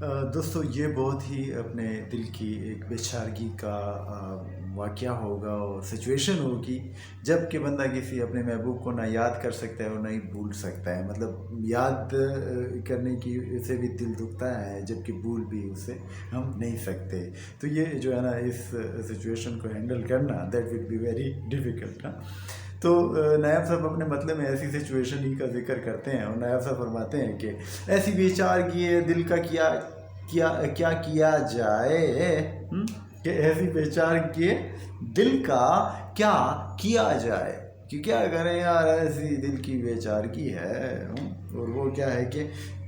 دوستو یہ بہت ہی اپنے دل کی ایک بے چارگی کا واقعہ ہوگا اور سچویشن ہوگی جب کہ بندہ کسی اپنے محبوب کو نہ یاد کر سکتا ہے اور نہ ہی بھول سکتا ہے. مطلب یاد کرنے کی سے بھی دل دکھتا ہے جبکہ بھول بھی اسے ہم نہیں سکتے. تو یہ جو ہے نا اس سچویشن کو ہینڈل کرنا that will be very difficult. تو نائب صاحب اپنے مطلب میں ایسی سچویشن ہی کا ذکر کرتے ہیں اور نائب صاحب فرماتے ہیں کہ ایسی بے چارگی ہے دل کا کیا جائے کہ ایسی بے چارگی دل کا کیا جائے کہ کیا کریں یار، ایسی دل کی بے چارگی ہے. اور وہ کیا ہے کہ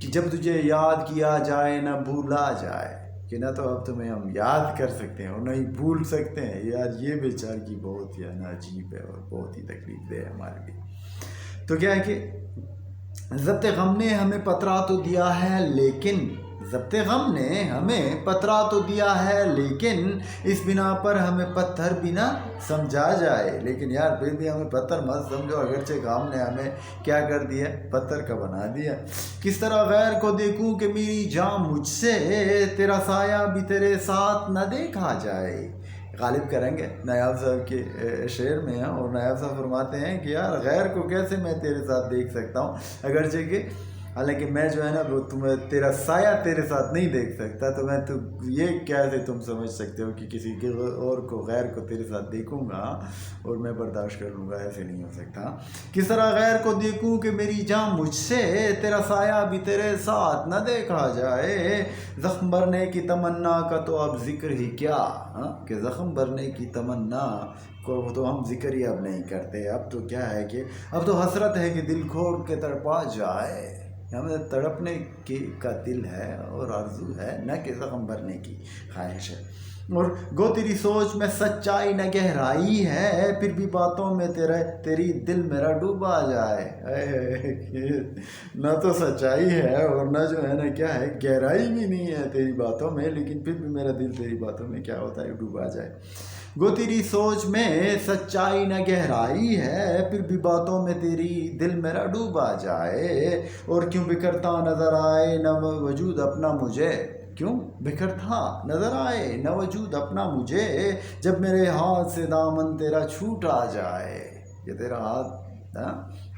جب تجھے یاد کیا جائے نہ بھولا جائے، کہ نہ تو اب تمہیں ہم یاد کر سکتے ہیں اور نہ ہی بھول سکتے ہیں. یار یہ بے چارگی بہت ہی عجیب ہے اور بہت ہی تکلیف دہ ہے ہمارے لیے. تو کیا ہے کہ ضبط غم نے ہمیں پترا تو دیا ہے لیکن اس بنا پر ہمیں پتھر بھی نہ سمجھا جائے. لیکن یار پھر بھی ہمیں پتھر مت سمجھو، اگرچہ غم نے ہمیں کیا کر دیا، پتھر کا بنا دیا. کس طرح غیر کو دیکھوں کہ میری جان مجھ سے، تیرا سایہ بھی تیرے ساتھ نہ دیکھا جائے. غالب کریں گے نایاب صاحب کے شعر میں ہیں اور نایاب صاحب فرماتے ہیں کہ یار غیر کو کیسے میں تیرے ساتھ دیکھ سکتا ہوں، اگرچہ کہ حالانکہ میں جو ہے نا وہ تمہیں تیرا سایہ تیرے ساتھ نہیں دیکھ سکتا. تو میں تو یہ کیسے تم سمجھ سکتے ہو کہ کسی کے اور کو غیر کو تیرے ساتھ دیکھوں گا اور میں برداشت کر لوں گا؟ ایسے نہیں ہو سکتا. کس طرح غیر کو دیکھوں کہ میری جان مجھ سے، تیرا سایہ بھی تیرے ساتھ نہ دیکھا جائے. زخم بھرنے کی تمنا کا تو اب ذکر ہی کیا، کہ زخم بھرنے کی تمنا کو تو ہم ذکر ہی اب نہیں کرتے. اب تو کیا ہے کہ اب تو حسرت ہے کہ دل کھول کے تڑپا جائے. ہمیں تڑپنے کا دل ہے اور آرزو ہے، نہ کہ زخم بھرنے کی خواہش ہے. اور گو تیری سوچ میں سچائی نہ گہرائی ہے، پھر بھی باتوں میں تیری دل میرا ڈوبا جائے. نہ تو سچائی ہے اور نہ جو ہے نا کیا ہے، گہرائی بھی نہیں ہے تیری باتوں میں، لیکن پھر بھی میرا دل تیری باتوں میں کیا ہوتا ہے، ڈوبا جائے. گو تیری سوچ میں سچائی نہ گہرائی ہے، پھر بھی باتوں میں تیری دل میرا ڈوبا جائے. اور کیوں بکھرتا نظر آئے نہ وجود اپنا مجھے، کیوں بکھرتا نظر آئے نہ وجود اپنا مجھے، جب میرے ہاتھ سے دامن تیرا چھوٹا جائے. کہ تیرا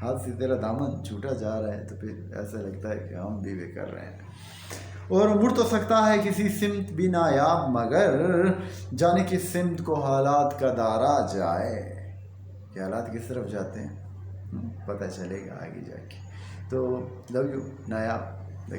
ہاتھ سے تیرا دامن چھوٹا جا رہا ہے تو پھر ایسا لگتا ہے کہ ہم بھی بکھر رہے ہیں. اور مڑ تو سکتا ہے کسی سمت بھی نایاب، مگر جانے کس سمت کو حالات کا دارا جائے. کہ حالات کس طرف جاتے ہیں پتہ چلے گا آگے جا کے. تو لو یو نایاب.